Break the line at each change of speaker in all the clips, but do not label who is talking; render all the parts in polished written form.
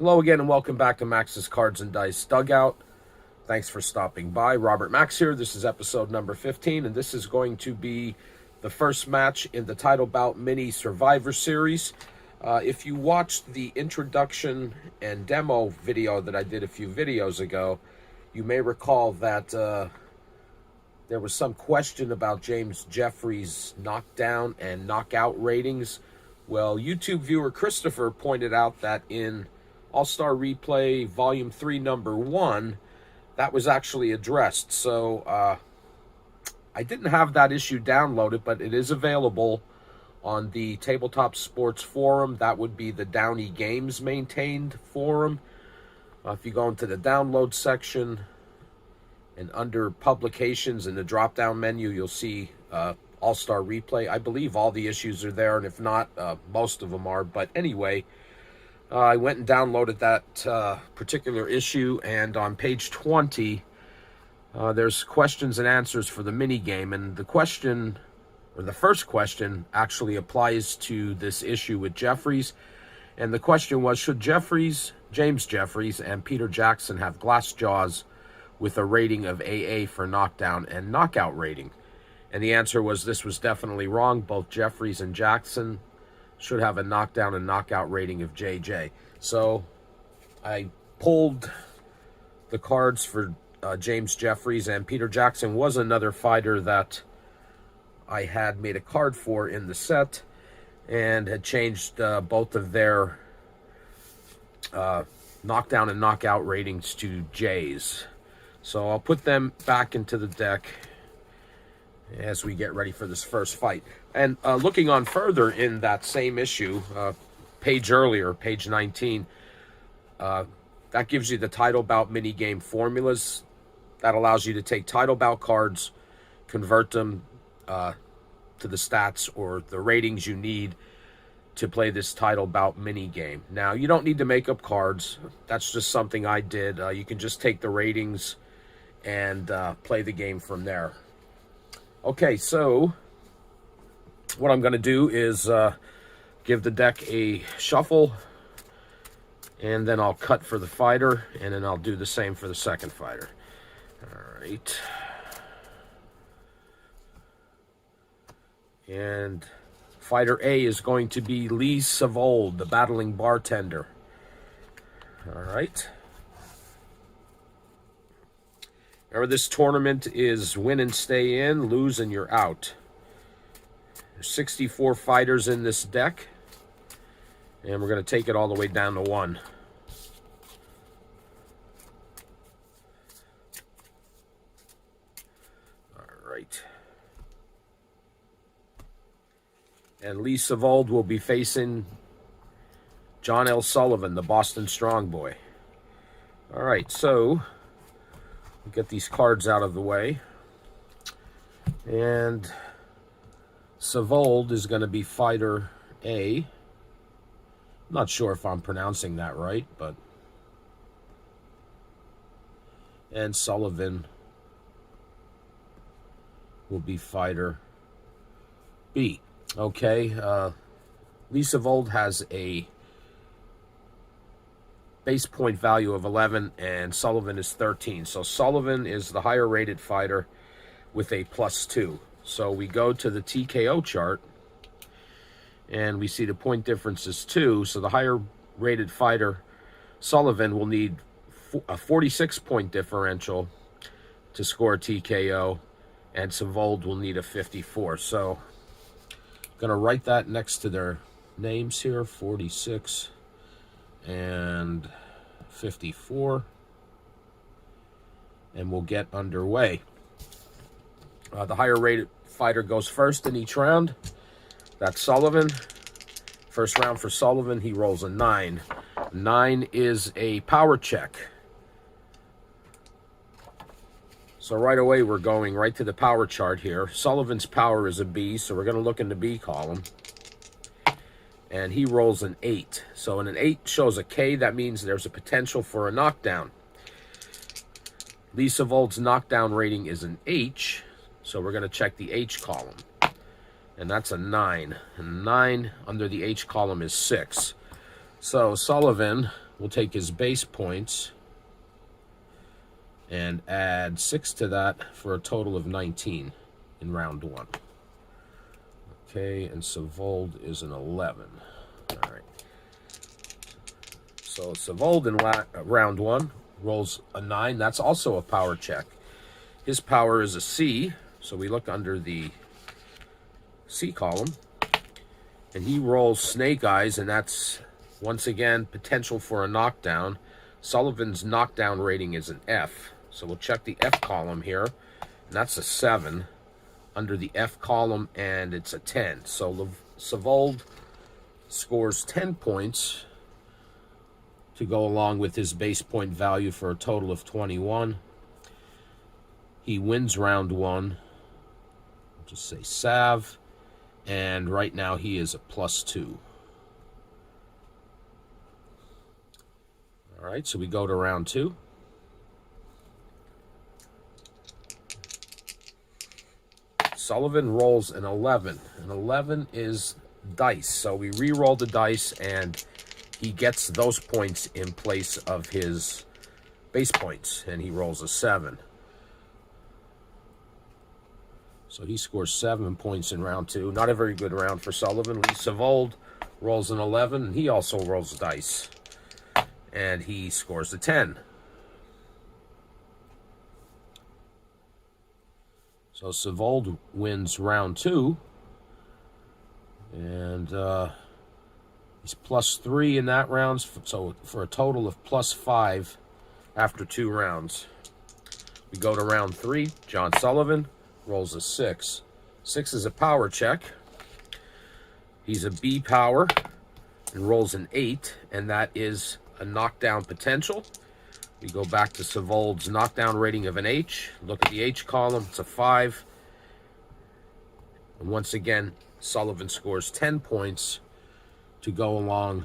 Hello again and welcome back to Max's Cards and Dice Dugout. Thanks for stopping by. Robert Max here. This is episode number 15, and this is going to be the first match in the Title Bout Mini Survivor Series. If you watched the introduction and demo video that I did a few videos ago, you may recall that there was some question about James Jeffries' knockdown and knockout ratings. Well, YouTube viewer Christopher pointed out that in All-Star Replay Volume 3, Number 1, that was actually addressed. So I didn't have that issue downloaded, but it is available on the Tabletop Sports Forum. That would be the Downey Games maintained forum. If you go into the download section and under publications in the drop-down menu, you'll see All-Star Replay. I believe all the issues are there, and if not, most of them are. But anyway, I went and downloaded that particular issue, and on page 20, there's questions and answers for the mini game. And the question, or the first question, actually applies to this issue with Jeffries. And the question was, should James Jeffries and Peter Jackson have glass jaws with a rating of AA for knockdown and knockout rating? And the answer was this was definitely wrong. Both Jeffries and Jackson should have a knockdown and knockout rating of JJ. So I pulled the cards for James Jeffries, and Peter Jackson was another fighter that I had made a card for in the set and had changed both of their knockdown and knockout ratings to J's. So I'll put them back into the deck as we get ready for this first fight. And looking on further in that same issue, page earlier, page 19, that gives you the Title Bout mini game formulas. That allows you to take Title Bout cards, convert them to the stats or the ratings you need to play this Title Bout mini game. Now, you don't need to make up cards. That's just something I did. You can just take the ratings and play the game from there. Okay, so what I'm going to do is give the deck a shuffle, and then I'll cut for the fighter, and then I'll do the same for the second fighter. All right. And fighter A is going to be Lee Savold, the battling bartender. All right. Remember, this tournament is win and stay in, lose and you're out. There's 64 fighters in this deck, and we're going to take it all the way down to 1. All right. And Lee Savold will be facing John L. Sullivan, the Boston Strong Boy. All right, so we'll get these cards out of the way. And Savold is going to be fighter A. I'm not sure if I'm pronouncing that right, but... And Sullivan will be fighter B. Okay, Lee Savold has a base point value of 11, and Sullivan is 13. So Sullivan is the higher rated fighter with a +2. So we go to the TKO chart, and we see the point difference is 2. So the higher rated fighter, Sullivan, will need a 46-point differential to score a TKO, and Savold will need a 54. So I'm going to write that next to their names here, 46 and 54, and we'll get underway. The higher rated fighter goes first in each round. That's Sullivan. First round for Sullivan, he rolls a 9. 9 is a power check. So right away we're going right to the power chart here. Sullivan's power is a B, so we're going to look in the B column. And he rolls an 8. So when an 8 shows a K, that means there's a potential for a knockdown. Lee Savold's knockdown rating is an H, so we're going to check the H column. And that's a 9. And 9 under the H column is 6. So Sullivan we'll take his base points and add 6 to that for a total of 19 in round 1. Okay, and Savold is an 11. All right. So Savold in round 1 rolls a 9. That's also a power check. His power is a C, so we look under the C column. And he rolls Snake Eyes, and that's, once again, potential for a knockdown. Sullivan's knockdown rating is an F. So we'll check the F column here, and that's a 7 under the F column, and it's a 10. So Savold scores 10 points to go along with his base point value for a total of 21. He wins round 1. I'll just say Sav, and right now he is a +2. All right, so we go to round 2. Sullivan rolls an 11. An 11 is dice, so we re-roll the dice, and he gets those points in place of his base points, and he rolls a 7. So he scores 7 points in round 2. Not a very good round for Sullivan. Lee Savold rolls an 11, and he also rolls dice, and he scores a 10. So Savold wins round 2, and he's +3 in that round, so for a total of +5 after 2 rounds. We go to round 3. John Sullivan rolls a 6. 6 is a power check. He's a B power and rolls an 8, and that is a knockdown potential. We go back to Savold's knockdown rating of an H. Look at the H column. It's a 5. And once again, Sullivan scores 10 points to go along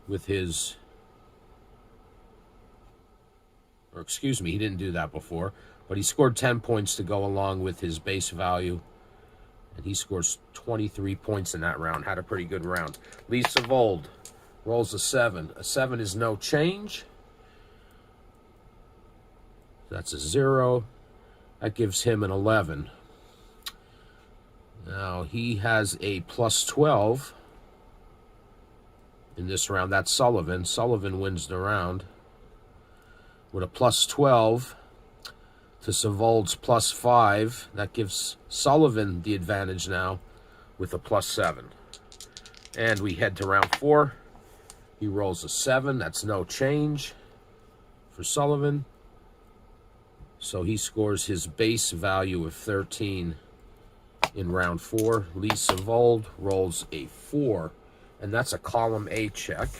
with his... Or excuse me, he didn't do that before. But he scored 10 points to go along with his base value. And he scores 23 points in that round. Had a pretty good round. Lee Savold rolls a 7. A 7 is no change. That's a 0. That gives him an 11. Now, he has a +12 in this round. That's Sullivan. Sullivan wins the round with a +12 to Savold's +5. That gives Sullivan the advantage now with a +7. And we head to round 4. He rolls a 7. That's no change for Sullivan. So he scores his base value of 13 in round 4. Lee Savold rolls a 4, and that's a column A check.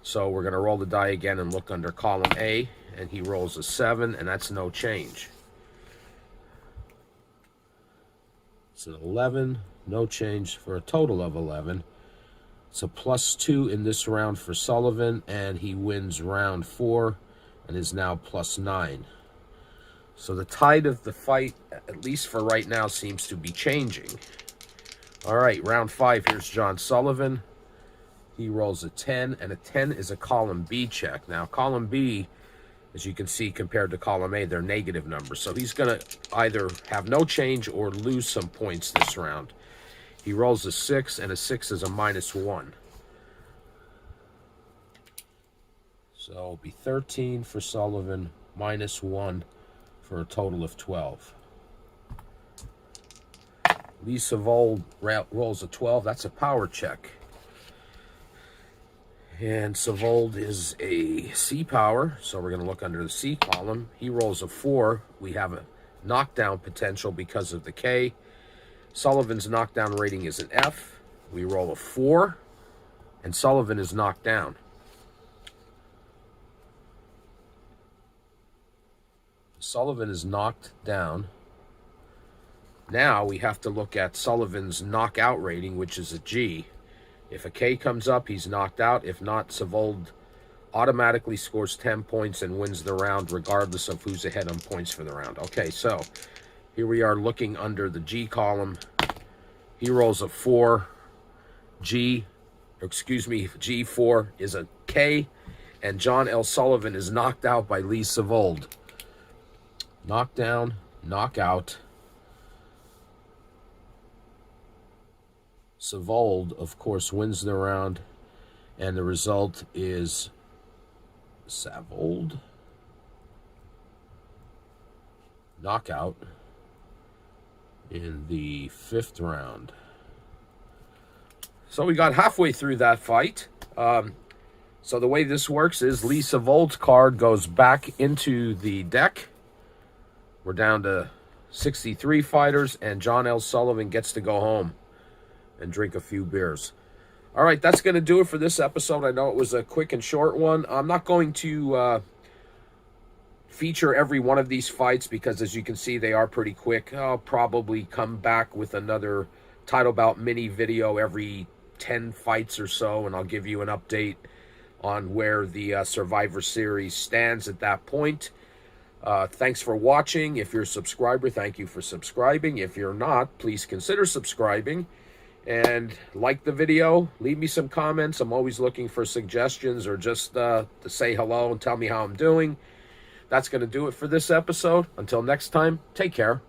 So we're going to roll the die again and look under column A, and he rolls a 7, and that's no change. It's an 11, no change for a total of 11. It's a +2 in this round for Sullivan, and he wins round 4 and is now +9. So the tide of the fight, at least for right now, seems to be changing. All right, round 5, here's John Sullivan. He rolls a 10, and a 10 is a column B check. Now, column B, as you can see, compared to column A, they're negative numbers. So he's going to either have no change or lose some points this round. He rolls a 6, and a 6 is a -1. So it'll be 13 for Sullivan, -1 for a total of 12. Lee Savold rolls a 12. That's a power check. And Savold is a C power, so we're going to look under the C column. He rolls a 4. We have a knockdown potential because of the K. Sullivan's knockdown rating is an F. We roll a 4, and Sullivan is knocked down. Sullivan is knocked down. Now we have to look at Sullivan's knockout rating, which is a G. If a K comes up, he's knocked out. If not, Savold automatically scores 10 points and wins the round, regardless of who's ahead on points for the round. Okay, so here we are looking under the G column. He rolls a 4. G excuse me, G4 is a K, and John L. Sullivan is knocked out by Lee Savold. Knockdown, knockout. Savold, of course, wins the round, and the result is Savold knockout in the 5th round. So we got halfway through that fight. So the way this works is Lee Savold's card goes back into the deck. We're down to 63 fighters, and John L. Sullivan gets to go home and drink a few beers. All right, that's going to do it for this episode. I know it was a quick and short one. I'm not going to feature every one of these fights because, as you can see, they are pretty quick. I'll probably come back with another title bout mini video every 10 fights or so, and I'll give you an update on where the Survivor Series stands at that point. Thanks for watching. If you're a subscriber, thank you for subscribing. If you're not, please consider subscribing and like the video. Leave me some comments. I'm always looking for suggestions or just to say hello and tell me how I'm doing. That's going to do it for this episode. Until next time, take care.